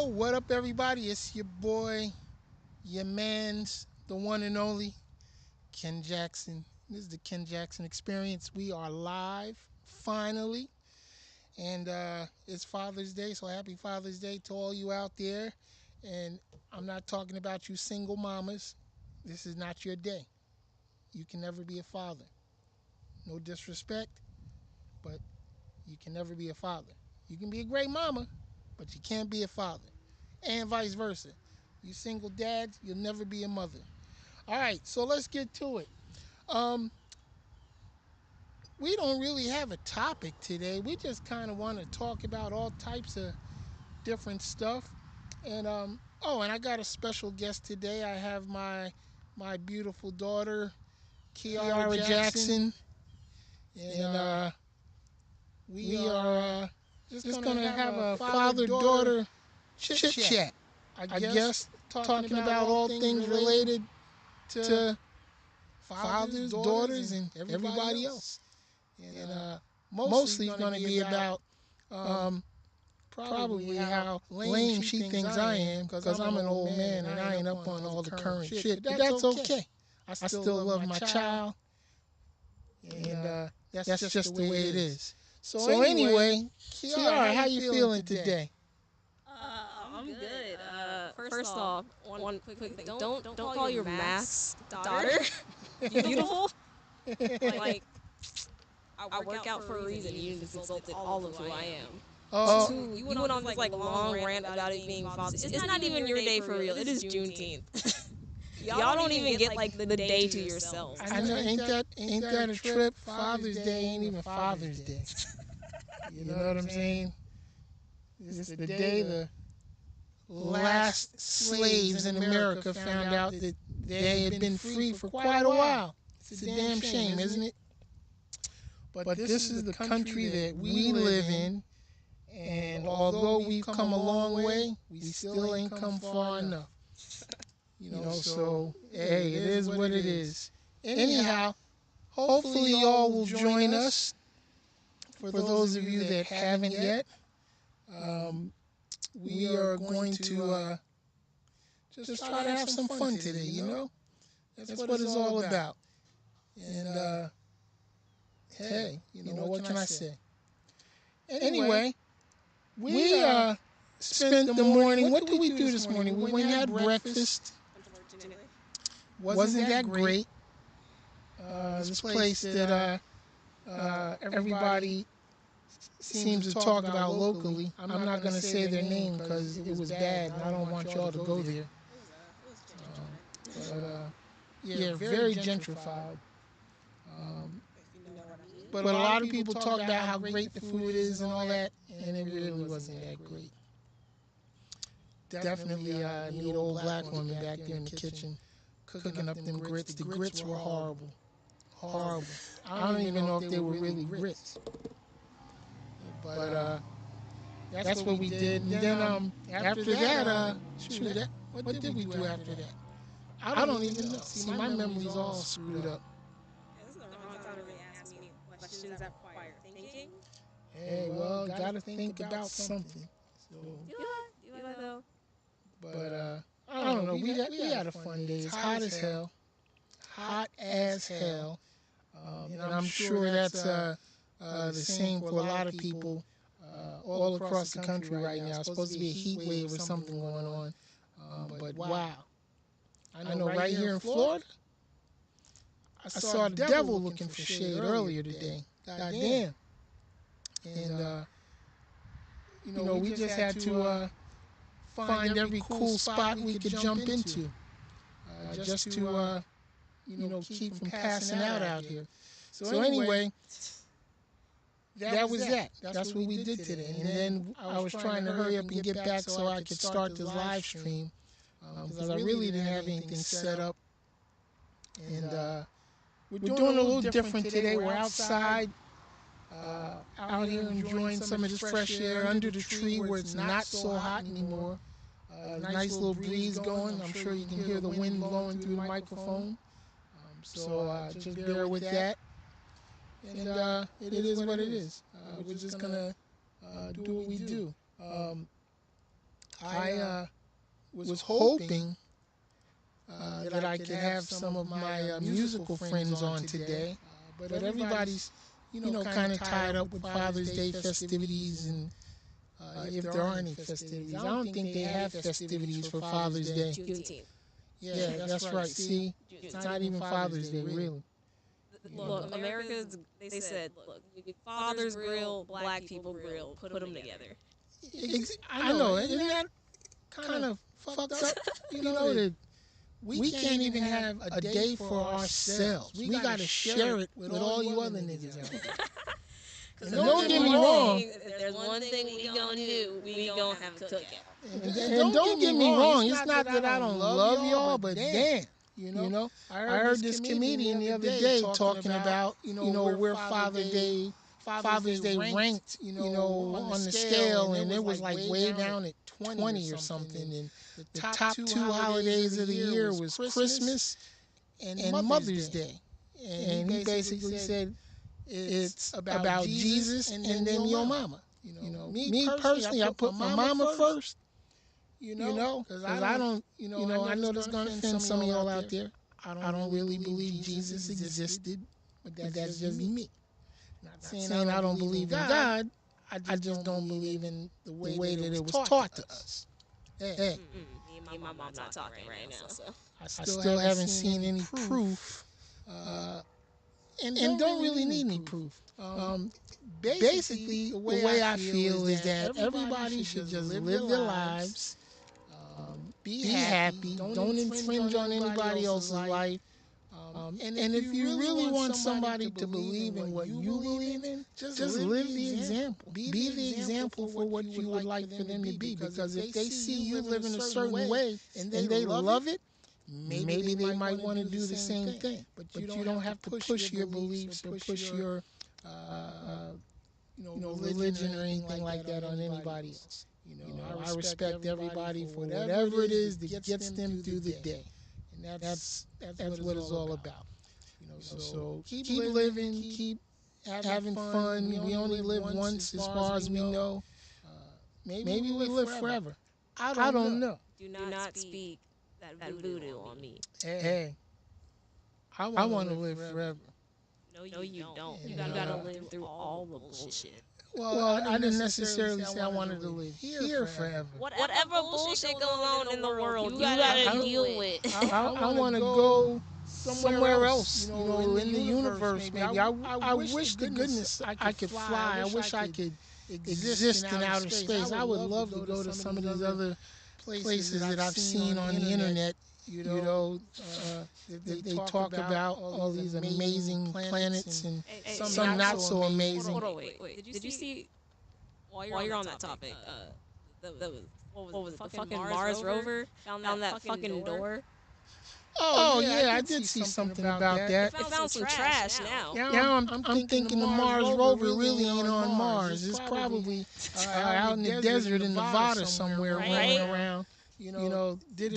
What up, everybody? It's your boy, your man's, the one and only, Ken Jackson. This is the Ken Jackson Experience. We are live, finally, and it's Father's Day, so happy Father's Day to all you out there. And I'm not talking about you single mamas. This is not your day. You can never be a father. No disrespect, but you can never be a father. You can be a great mama, but you can't be a father. And vice versa. You single dads, you'll never be a mother. All right, so let's get to it. Um, we don't really have a topic today. We just kind of want to talk about all types of different stuff. And and I got a special guest today. I have my beautiful daughter, Kiara Jackson, and we are just gonna have a father-daughter chit chat. I guess talking about all things related to fathers, daughters, and everybody else. And mostly it's going to be about probably how lame she thinks I am because I'm an old man and I ain't up on all the current shit. But that's okay. I still love my child, and that's just the way it is. So anyway, Kiara, how you feeling today? I'm good. First off, one quick thing. Don't call your maths daughter beautiful. like I work out for a reason. You just insulted all of who I am. Two, you went on this long rant about it being Father's Day. It's not even your day for real. It is Juneteenth. Y'all don't even get the day to yourselves. I know, ain't that a trip? Father's Day ain't even Father's Day. You know what I'm saying? It's the day the last slaves in America found out that they had been free for quite a while. It's a damn shame, isn't it? But this is the country that we live in, and although we've come a long way, we still ain't come far enough. So hey, it is what it is. Anyhow, hopefully y'all will join us. For those of you that haven't yet, we are going to just try to have some fun today, you know? That's what it's all about. And hey, what can I say? Anyway, we spent the morning. What did we do this morning? We went and had breakfast. Wasn't that great? This place that everybody seems to talk about locally. I'm not going to say their name because it was bad, and I don't want y'all to go there. Yeah, very gentrified. But a lot of people talk about how great the food is and all that, and it really wasn't that great. Definitely need old black woman back there in the kitchen cooking up them grits. The grits were horrible. Horrible. I don't even know if they were really grits. But that's what we did. And then after that, what did we do after that? I don't even know. See, my memory's all screwed up. This is the wrong time to really ask me questions that require thinking. Hey, well, gotta think about something. So, You like though? but I don't know. We had a fun day. It's hot as hell. Hot as hell. And I'm sure that's the same for a lot of people all across the country right now. It's supposed to be a heat wave or something going on. But wow. I know right here in Florida, I saw the devil looking for shade earlier today. God damn. And, we just had to find every cool spot we could jump into just to, keep from passing out here. So anyway, that was that. That's what we did today. And then I was trying to hurry up and get back so I could start this live stream because I really didn't have anything set up. And we're doing a little different today. We're outside, out here enjoying some of this fresh air under the tree where it's not so hot anymore. Nice little breeze going. I'm sure you can hear the wind blowing through the microphone. So just bear with that. And it is what it is. We're just going to do what we do. I was hoping that I could have some of my musical friends on today, but everybody's, kind of tied up with Father's Day festivities, and if there are any festivities, I don't think they have festivities for Father's Day. Juneteenth. Yeah, that's right. See, it's not even Father's Day, really. Look, they said, look, fathers grill, black people grill, put them together. I know, isn't that kind of fucked up? That we can't even have a day for ourselves. We got to share it with all you other niggas out there. And don't get me wrong. If there's one thing we gonna do, we gonna have a cookout. And don't get me wrong. It's not that I don't love y'all, but damn. I heard this comedian the other day talking about, where Father's Day ranked, on the scale, and it was like way down at 20 or something. And the top two holidays of the year was Christmas and Mother's Day. And he basically said it's about Jesus and then your mama. Me personally, I put my mama first. Because I don't, I know that's gonna offend some of y'all out there. I don't really believe Jesus existed, but that's just me. Not saying I don't believe in God. I just don't believe in the way that it was taught to us. Hey. Me and my mom's not talking right now, so. I still haven't seen any proof, and don't really need any proof. Basically, the way I feel is that everybody should just live their lives, be happy, don't infringe on anybody else's life. And if you really want somebody to believe in what you believe in, just live the example. Be the example for what you would like for them to be. Because if they see you living a certain way and they love it, maybe they might want to do the same thing. But you don't have to push your beliefs or push your religion or anything like that on anybody else. I respect everybody for whatever it is that gets them through the day. And that's what it's all about. So keep living, keep having fun. We only live once, as far as we know. Maybe we live forever. I don't know. Do not speak that voodoo on me. Hey, I want to live forever. No, you don't. You gotta live through all the bullshit. Well, I didn't necessarily say I wanted to live here forever. Whatever bullshit goes on in the world, you gotta deal with. I want to go somewhere else, in the universe. Maybe I wish to goodness I could fly. I wish I could exist in outer space. I would love to go to some of these other places that I've seen on the internet. They talk about all these amazing planets and some not so amazing. Hold on, wait. Did you see, while you're on that topic, what was it, the fucking Mars rover found that fucking door? Oh yeah, I did see something about that. It found some trash now. Now I'm thinking the Mars rover really ain't on Mars. It's probably out in the desert in Nevada somewhere running around. Did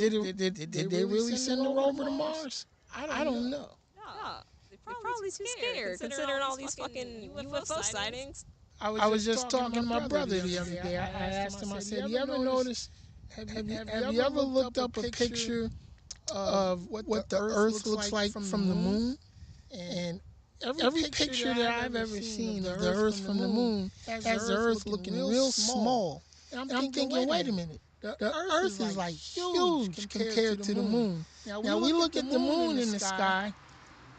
they really send the rover to Mars? I don't know. No, they're probably too scared considering all these fucking UFO sightings. I was just talking to my brother the other day. I asked him, I said, you ever noticed, have you ever looked up a picture of what the Earth looks like from the moon? And every picture that I've ever seen of the Earth from the moon has the Earth looking real small. And I'm thinking, wait a minute. The Earth is like huge compared to the moon. Now we look at the moon in the sky,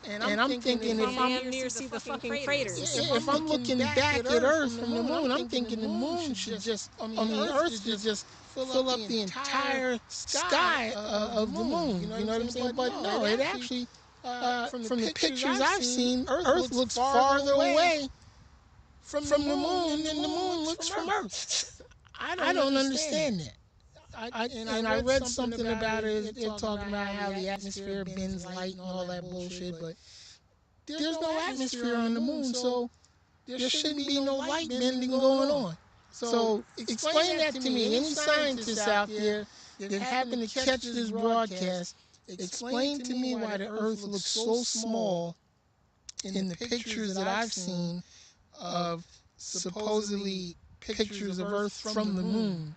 and I'm thinking if I'm near see the fucking craters. If I'm looking back at Earth from the moon, I'm thinking the moon should just, Earth should just fill up the entire sky of the moon. You know what I'm saying? But no, it actually, from the pictures I've seen, Earth looks farther away from the moon than the moon looks from Earth. I don't understand that. I read something about it. They're talking about how the atmosphere bends light and all that bullshit, but there's no atmosphere on the moon, so there shouldn't be no light bending going on. So explain that to me. Any scientists out there that happen to catch this broadcast, explain to me why the Earth looks so small in the pictures that I've seen of supposedly pictures of Earth from the moon.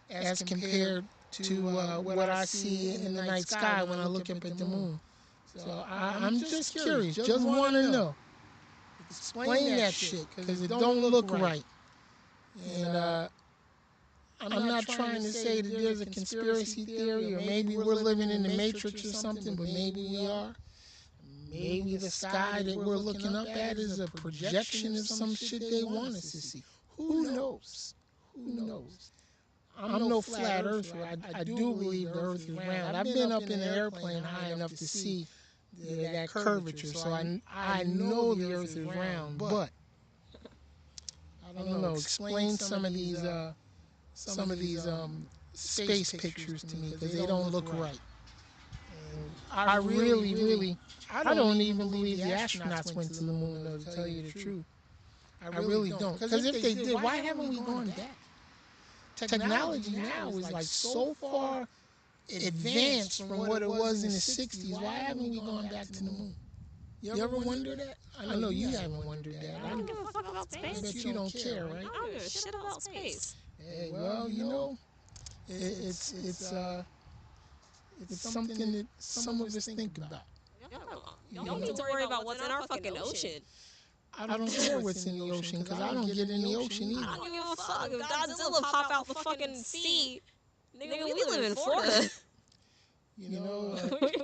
as compared to what I see in the night sky when I look up at the moon. So I'm just curious, just want to know. Explain that shit, because it don't look right. And I'm not trying to say that there's a conspiracy theory, or maybe we're living in the Matrix or something, but maybe we are. Maybe the sky that we're looking up at is a projection of some shit they want us to see. Who knows? Who knows? I'm no flat earther. I do believe the earth is round. I've been up in an airplane high enough to see that curvature, so I know the earth is round, but I don't know. Explain some of these space pictures to me, because they don't look right. And I really, I don't even believe the astronauts went to the moon, though, to tell you the truth. I really don't. Because if they did, why haven't we gone back? Technology now is like so far advanced from what it was in the 60s. Why haven't we gone back to the moon? You ever wonder that? I know you haven't wondered that. I don't give a fuck about space. I bet you don't care, right? I don't give a shit about space. Hey, well, you know, it's something that some of us think about. Y'all need to worry about what's in our fucking ocean. I don't care what's in the ocean, because I don't get in the ocean either. I don't give a fuck if Godzilla pop out the fucking sea. Nigga, we live in Florida. You know,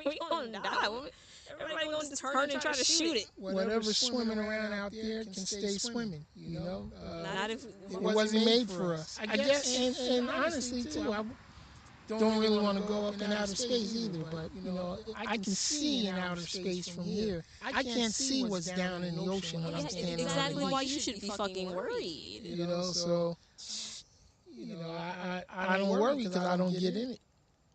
we gonna die. Everybody gonna turn and try to shoot it. Whatever's swimming around out there can stay swimming. You know, Not if it wasn't made for us. I guess, and honestly too, I don't really want to go up in outer space either. But you know, I can see in outer space from here. I can't see what's down in the ocean when I'm standing. Exactly why you should be fucking worried. You know, so you know, I don't worry because I don't get in it.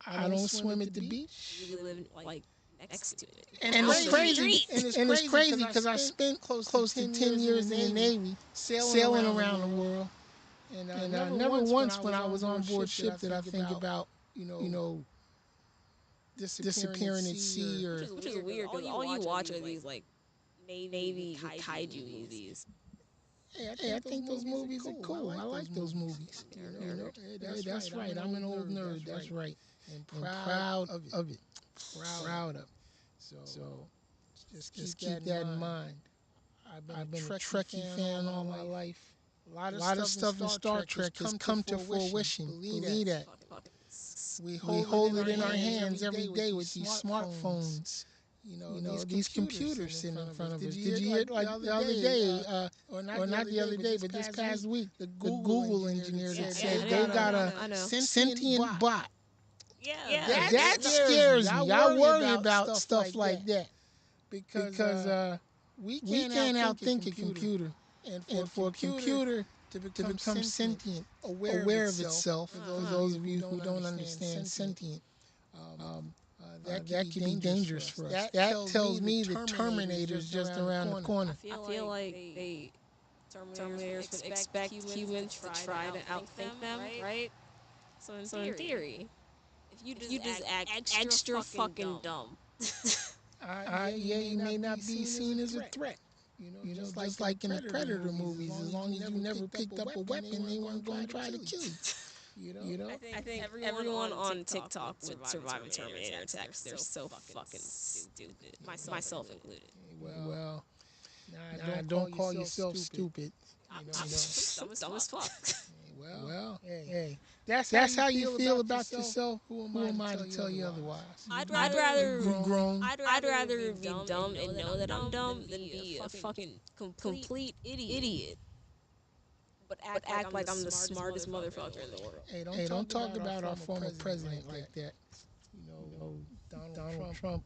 I don't swim at the beach. You live like next to it. And it's crazy. And it's crazy because I spent close to 10 years in the Navy sailing around the world. And never once when I was on board ship did I think about, you know, disappearing at sea or. Which is weird because all you watch are these like Navy kaiju movies. Hey, I think those movies are cool. I like those movies. You know, hey, that's right. I'm an old nerd. That's right. And proud of it. Proud of it. So just keep that in mind. I've been a Trekkie fan all my life. A lot of stuff in Star Trek has come to fruition. Believe that. We hold it in our hands every day with these smartphones. You know, these computers sitting in front of us. Did you hear like the other day, or not the other day, but this past week, the Google engineers had said they got a sentient bot. Yeah. That scares me. I worry about stuff like that because we can't outthink a computer, and for a computer to become sentient, aware of itself. For those of you who don't understand sentient. That can be dangerous for us. That tells me the Terminator's just around the corner. I feel like they Terminators would expect humans to try to outthink them, right? So in theory, if you just act extra fucking dumb. Yeah, you may not be seen as a threat. You know, just like in the Predator movies, as long as you never picked up a weapon, they weren't going to try to kill you. You know? I think everyone on TikTok would survive a Terminator attack. They're so fucking stupid, myself included. Well, don't call yourself stupid. I'm dumb as fuck. Well, hey, that's how you feel about yourself. Who am I to tell you otherwise? I'd rather be dumb and know that I'm dumb than be a fucking complete idiot. But act like I'm the smartest motherfucker in the world. Hey, don't talk about our former president like that. You know, Donald Trump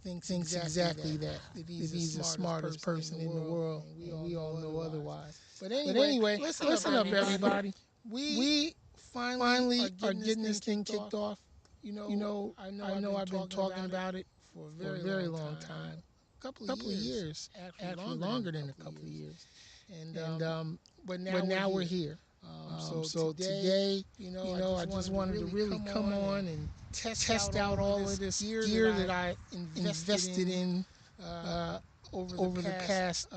thinks exactly that he's the smartest person in the world, and we all know otherwise. But anyway, listen up, everybody. We finally are getting this thing kicked off. You know, I know I've been talking about it for a very long time. A couple of years, actually longer than a couple of years. But now we're here. So today, you know, I just wanted to really come on and test out all of this gear that I invested in over the past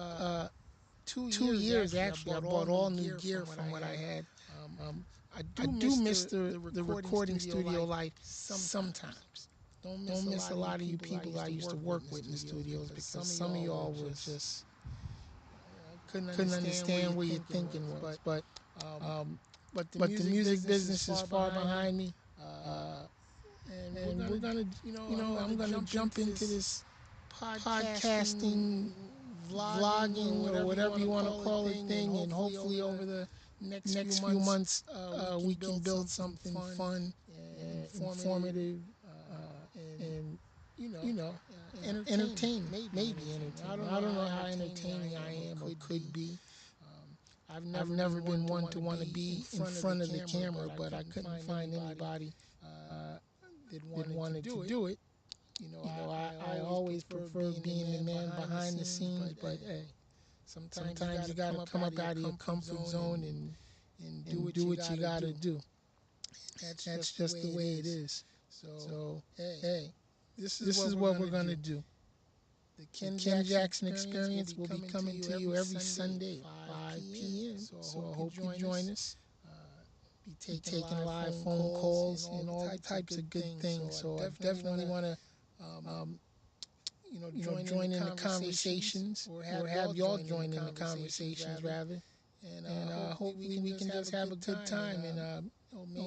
2 years. Actually, I bought all new gear from what I had. I do miss the recording studio life sometimes. Don't miss a lot of you people I used to work with in the studios because some of y'all were just couldn't understand where your thinking was. Um, but the music business is far behind me. And we're gonna, I'm gonna jump into this podcasting, vlogging, or whatever you want to call it thing, and hopefully over the next few months, we can build something fun and informative, and you know, entertaining, maybe entertaining. I don't know how entertaining I am or could be. I've never been one to want to be in front of the camera, but I couldn't find anybody that wanted to do it. I always prefer being the man behind the scenes, but hey, sometimes you got to come up out of your comfort zone and do what you got to do. That's just the way it is. So hey, this is what we're gonna do. The Ken Jackson Experience will be coming to you every Sunday at 5 p.m. So I hope you join us. Be taking live phone calls and all types of good things. So I definitely want to, join in the conversations or have y'all join in the conversations rather. And hopefully we can just have a good time and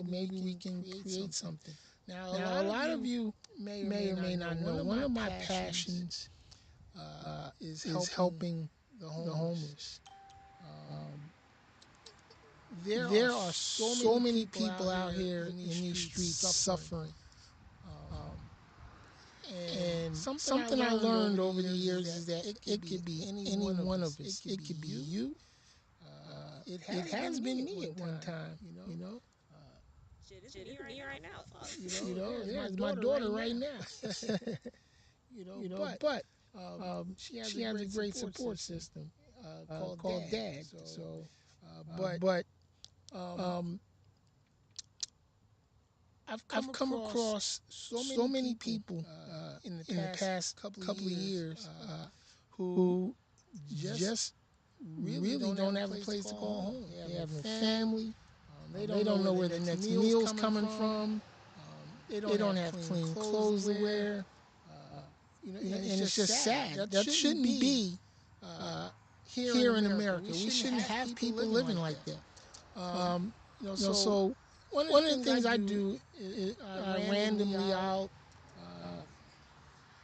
maybe we can create something. Now a lot of you may or may not know one of my passions is helping the homeless. There are so many people out here in these streets suffering. And something I learned over the years is that it could be any one of us. It could be you. It has been me at one time. Shit, it's me right now. Fuck. Yeah, it's my daughter right now. But she has a great support system called Dad. So, but I've come across so many people in the past couple of years who just really don't have a place to call home. They have no family. They don't know where the next meal's coming from. They don't have clean clothes to wear. And it's just sad. That shouldn't be here in America. We shouldn't have people living like that. So one of the things I do is randomly I'll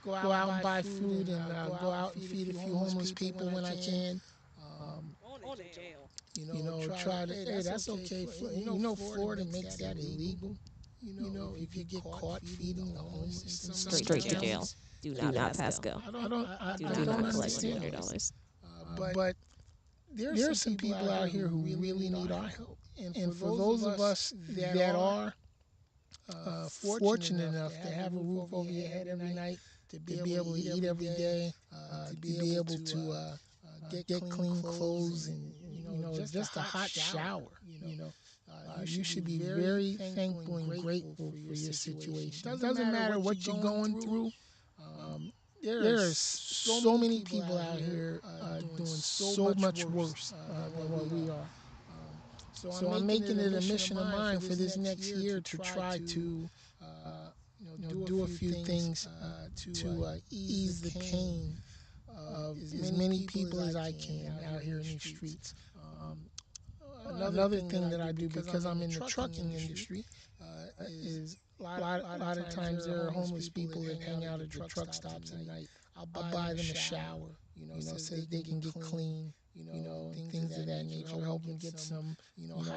go out and buy food and go out and feed a few homeless people when I can. Going to jail. Try to, hey, that's okay. Florida makes that illegal. If you get caught feeding the homeless in some Straight to jail. towns. Do not pass go. I don't Do not collect understand $100. But there are some people out here who really need our help. And for those of us that are fortunate enough to have a roof over your head every night, to be able to eat every day, to be able to get clean clothes and just a hot shower. You should be very thankful and grateful for your situation. It doesn't matter what you're going through. There are so many people out here doing so much worse than what we are. So I'm making it a mission of mine for this next year to try to do a few things to ease the pain of as many people as I can out here in these streets. Another thing that I do because I'm in the trucking industry is a lot of times there are homeless people that hang out at the truck stops at night. I'll buy them a shower, so that they can get clean, things of that nature. Help them get some,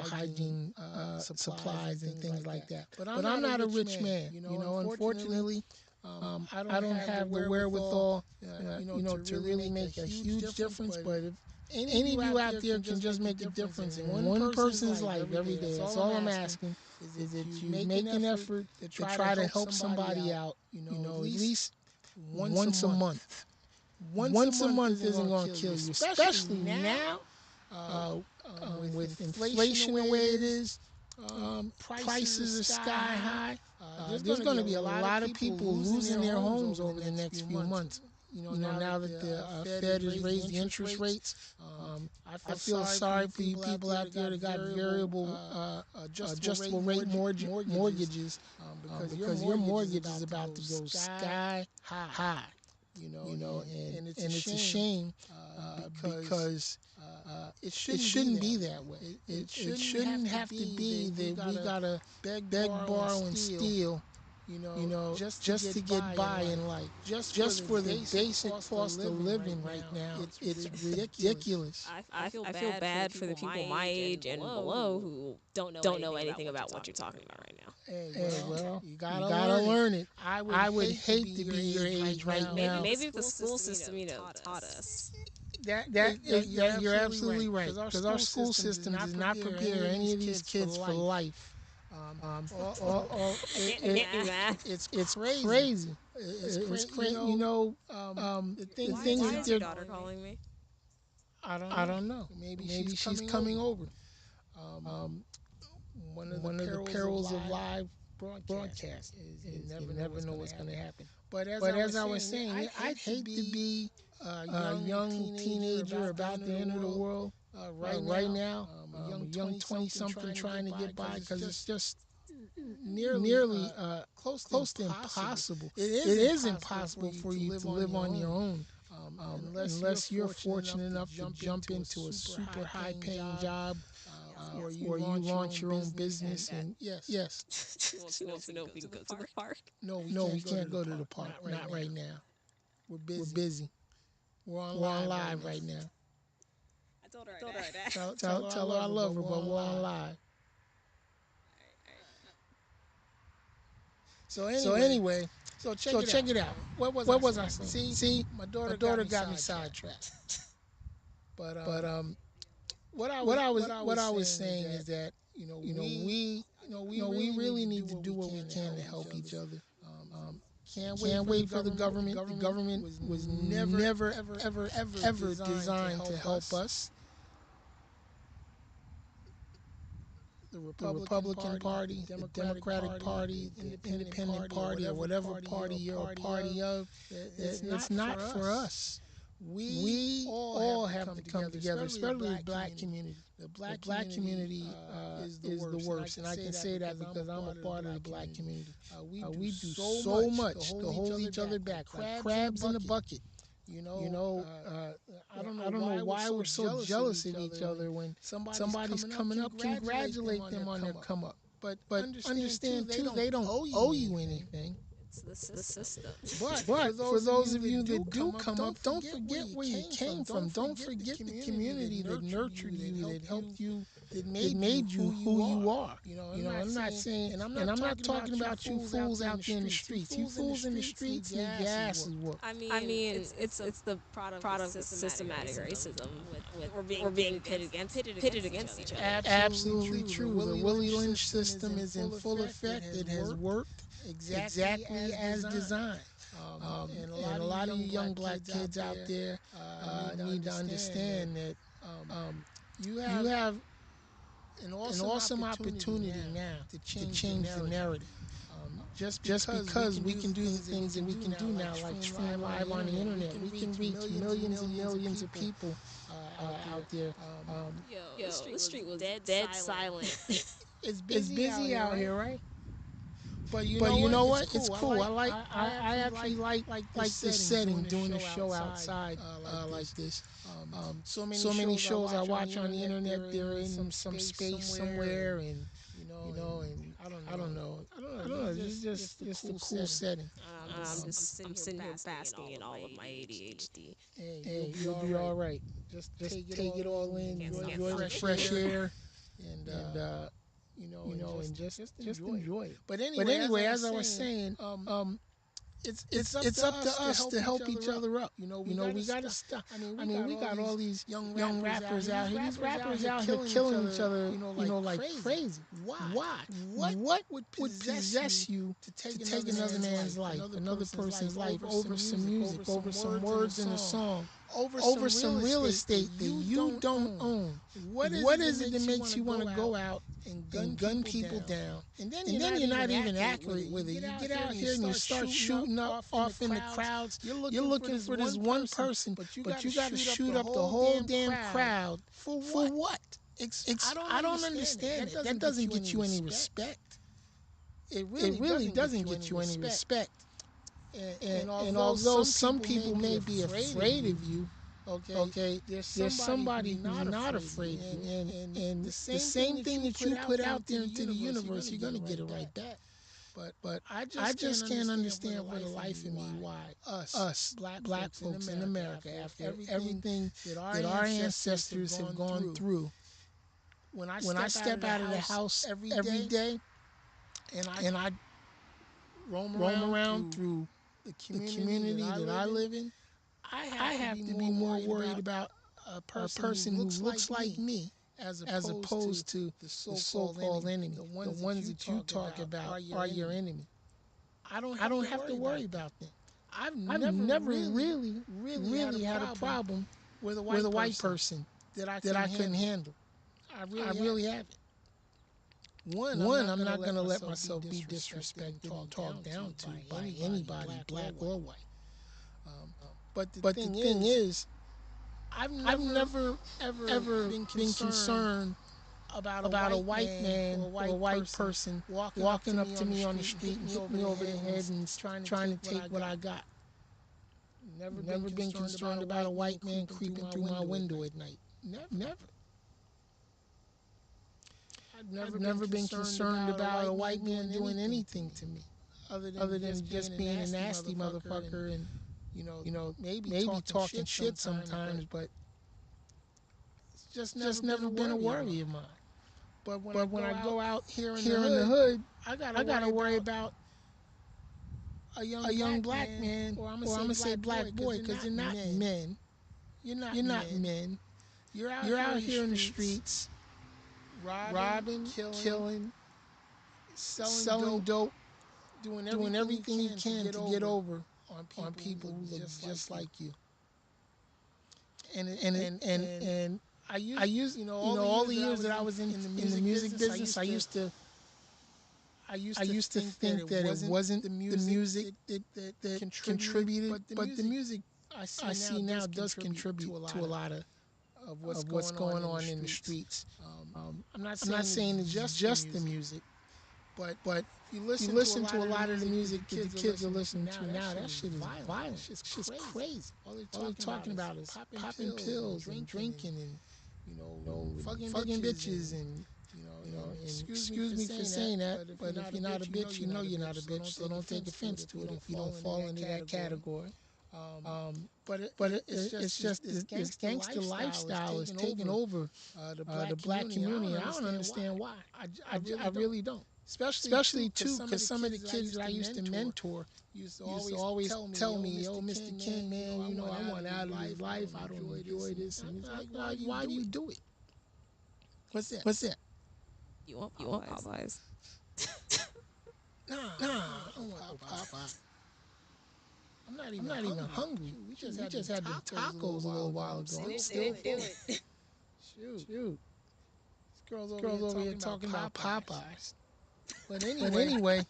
hygiene supplies and things like that. But I'm not a rich man, Unfortunately, I don't have the wherewithal, to really make a huge difference. But if any of you out there can just make a difference in one person's life every day, that's all I'm asking, is that you make an effort to try to help somebody out, at least once a month. Once a month isn't going to kill you, especially now with inflation the way it is. Prices are sky high. There's going to be a lot of people losing their homes over the next few months. now that the Fed has raised the interest rates, I feel sorry for you people out there that got variable adjustable rate mortgages, because your mortgage is about to go sky high. And it's a shame because it shouldn't be that way. It shouldn't have to be that we gotta beg, borrow, and steal, just to get by in life. Just for the basic cost of living right now, it's ridiculous. I feel bad for the people my age and below who don't know anything about what you're talking about right now. Hey, well, you gotta learn it. I would hate to be your age right now. Maybe if the school system, taught us. You're absolutely right. Because our school system does not prepare any of these kids for life. It's crazy. It's crazy. The things Why that is your daughter calling me? I don't know. Maybe she's coming over. Um, one of the perils of live broadcast is you never know what's going to happen. But as I was saying, I'd hate to be a young teenager about to enter the world right now, a young 20-something trying to get by, because it's just nearly close to impossible. It is impossible for you to live on your own, unless you're fortunate enough to jump into a super high-paying job, or you launch your own business. And yes, She wants to know if we can go to the park. no, we can't go to the park. Not right now. We're busy. We're on live right now. I told her that. Tell her I love her, but we're on live. So anyway, check it out. What was I saying? See, my daughter got me sidetracked. But what I was saying is that we really need to do what we can to help each other. Can't wait for the government. The government was never ever designed to help us. The Republican Party, the Democratic Party, the Independent Party, or whatever party you're a party of, it's not for us. We all have to come together, especially the black community. The black community is the worst, and I can say that because I'm a part of the black community. We do so much to hold each other back, like crabs in a bucket. I don't know why we're so jealous of each other when somebody's coming up. Congratulate them on their come up. But understand too, they don't owe you anything. It's the system. But for those of you that do come up, don't forget where you came from. Don't forget the community that nurtured you, that helped you, that made you who you are. I'm not saying, and I'm not talking about you fools out there in the streets. You fools in the streets need your asses whooped. I mean, it's the product of systematic racism. We're being pitted against each other. Absolutely true. The Willie Lynch system is in full effect. It has worked exactly as designed. And a lot of you young black kids out there need to understand that you have an awesome opportunity now to change the narrative. Just because we can do the things that we can do now, like stream live on the internet, we can reach millions and millions of people out there. Yo, the street was dead silent. It's busy out here, right? But you know what? It's cool. I actually like this setting, doing a show outside like this. So many shows I watch on the internet, they're in some space somewhere, and and I don't know. It's just a cool setting. I'm sitting here basking in all of my ADHD. Hey, you'll be all right. Just take it all in, enjoy the fresh air, and and just enjoy it. But anyway, as I was saying, it's up to us to help each other up. We gotta stop. I mean, we got all these young rappers out here. These rappers out here killing each other, like crazy. Why? What would possess you to take another man's life, another person's life, over some music, over some words in a song, over some real estate that you don't own. What is it that makes you want to go out and gun people down? And then you're not even accurate with it. You get out here and you start shooting up off in the crowds. You're looking for this one person, but you got to shoot up the whole damn crowd. For what? I don't understand it. That doesn't get you any respect. It really doesn't get you any respect. And although some people may be afraid of you, okay, there's somebody who's not afraid of you. And the same thing that you put out there into the universe, you're going to get it right back. But I just can't understand for the life of me why us black folks in America, after everything that our ancestors have gone through, when I step out of the house every day and I roam around through the community that I live in, I have to be more worried about a person who looks like me as opposed to the so-called enemy. The ones that you talk about are your enemy. I don't have to worry about them. I've never really had a problem with a white person that I couldn't handle. I really haven't. One, I'm not going to let myself be disrespected and talked down to by anybody, black or white. But the thing is, I've never ever been concerned about a white man or a white person walking up to me on the street and hitting me over the head and trying to take what I got. Never been concerned about a white man creeping through my window at night. Never. I've never been concerned about a white man doing anything to me, other than just being a nasty motherfucker and maybe talking shit sometimes, but it's just never been a worry of mine. But when I go out here in the hood, I gotta worry about a young black man, or I'm gonna say black boy, because they're not men. You're not men. You're out here in the streets, robbing, killing, selling dope, doing everything you can to get over on people who look just like you. And I used all the years that I was in the music business, I used to think that it wasn't the music that contributed, but the music I see now does contribute to a lot of what's going on in the streets. I'm not saying it's just the music, but if you listen to a lot of the music that the kids are listening to now, that shit is violent. It's just crazy. All they're talking about is popping pills and drinking and fucking bitches and and excuse me for saying that, but if you're not a bitch, you know you're not a bitch, so don't take offense to it if you don't fall into that category. It's just this gangster lifestyle is taking over the black community. I don't understand why. I really don't. Especially too, because some of the kids that I used to mentor used to always tell me, "Yo, Mr. King, man, I want out of this life. I don't enjoy this." And it's like, why do you do it? What's that? You want Popeyes? Nah, I don't want no Popeye. I'm not even hungry. We just had the tacos a little while ago. I'm still full. Shoot. This girl's over here talking about Popeyes. But anyway,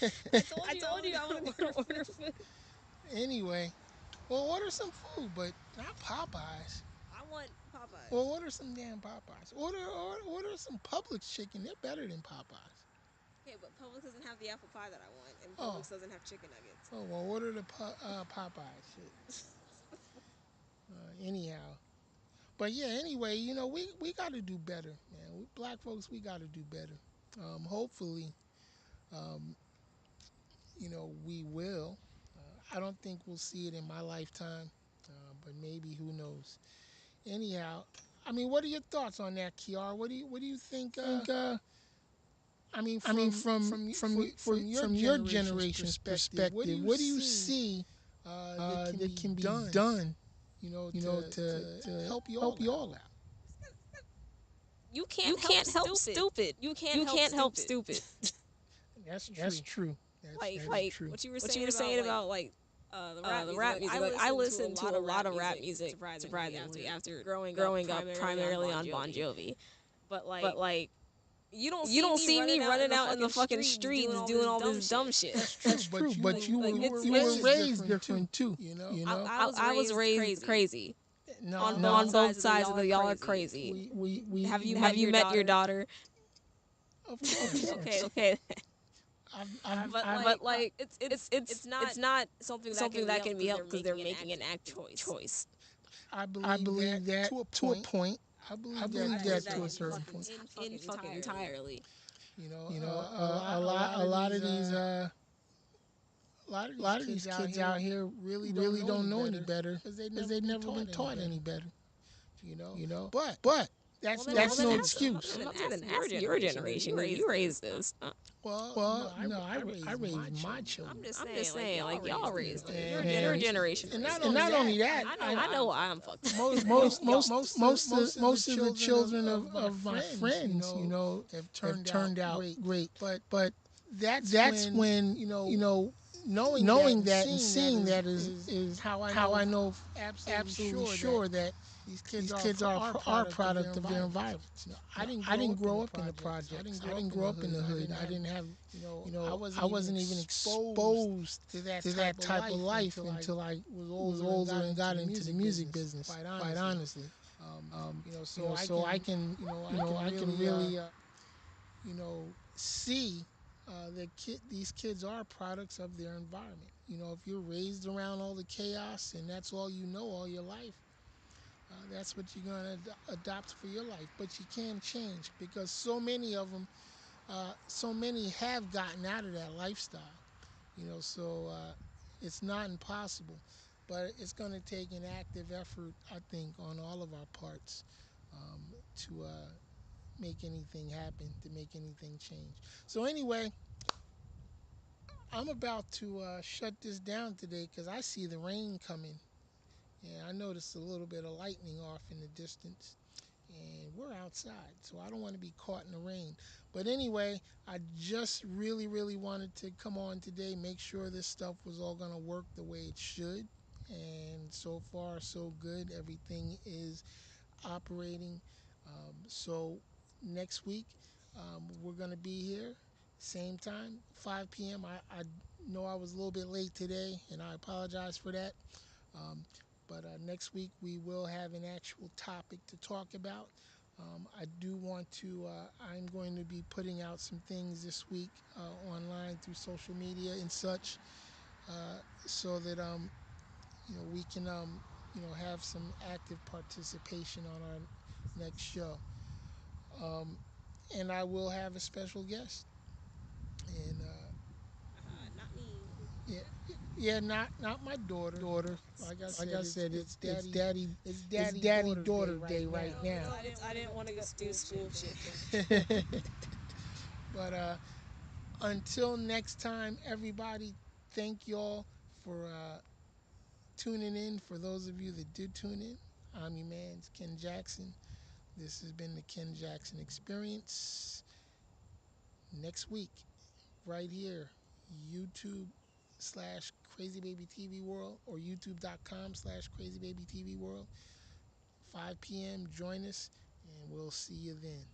I told you I want to order food. Anyway, well, order some food, but not Popeyes. I want Popeyes. Well, order some damn Popeyes. Order some Publix chicken. They're better than Popeyes. Okay, but Publix doesn't have the apple pie that I want, and Publix doesn't have chicken nuggets. Oh, well, order the Popeyes shit. Anyhow. But yeah, anyway, we got to do better, man. We black folks, we got to do better. Hopefully, we will. I don't think we'll see it in my lifetime, but maybe, who knows. Anyhow, I mean, what are your thoughts on that, Kiara? What do you think? From your generation's perspective, what do you see that can be done? To help you all out. You can't help stupid. You can't help stupid. That's true. That's like true. what you were saying about like The rap music. Like I listened to a lot of rap music surprisingly after growing up primarily on Bon Jovi. But like you don't see me running out in the fucking streets doing all this dumb shit. That's true. But you were raised different too. You know. I was raised crazy. No, On both sides of the y'all are crazy. We Have you met your daughter? Of course. Okay. But like it's not something that can be helped because they're making an active choice. I believe that to a point. I believe that to a certain point. Entirely. A lot of these kids out here really don't know any better because they've never been taught any better. But that's no excuse. Ask your generation. You raised this. Well, no, I raised my children. I'm just saying, like y'all raised it. Your generation. And not only that, I know why I'm fucked. Most of the children of my friends, have turned out great. But that's when knowing that and seeing that is how I know absolutely sure that these kids are a product of their environment. I didn't grow up in the projects. I didn't grow up in the hood. I didn't have, I wasn't even exposed to that type of life until I was older and got into the music business. Quite honestly, so I can really see that these kids are products of their environment. If you're raised around all the chaos and that's all you know all your life, that's what you're going to adopt for your life. But you can't change because so many of them, so many have gotten out of that lifestyle. So it's not impossible. But it's going to take an active effort, I think, on all of our parts to make anything happen, to make anything change. So anyway, I'm about to shut this down today because I see the rain coming. And I noticed a little bit of lightning off in the distance. And we're outside, so I don't want to be caught in the rain. But anyway, I just really wanted to come on today, make sure this stuff was all going to work the way it should. And so far, so good. Everything is operating. So next week, we're going to be here, same time, 5 p.m. I know I was a little bit late today, and I apologize for that. But next week we will have an actual topic to talk about. I do want to, I'm going to be putting out some things this week online through social media and such, so that we can have some active participation on our next show. And I will have a special guest. And Not me. yeah, not my daughter. Like I said, it's daddy daughter day right now. I didn't want to go do school shit. But until next time, everybody, thank y'all for tuning in. For those of you that did tune in, I'm your man, Ken Jackson. This has been the Ken Jackson Experience. Next week, right here, YouTube/CrazyBabyTVWorld or YouTube.com/CrazyBabyTVWorld. 5 p.m. Join us, and we'll see you then.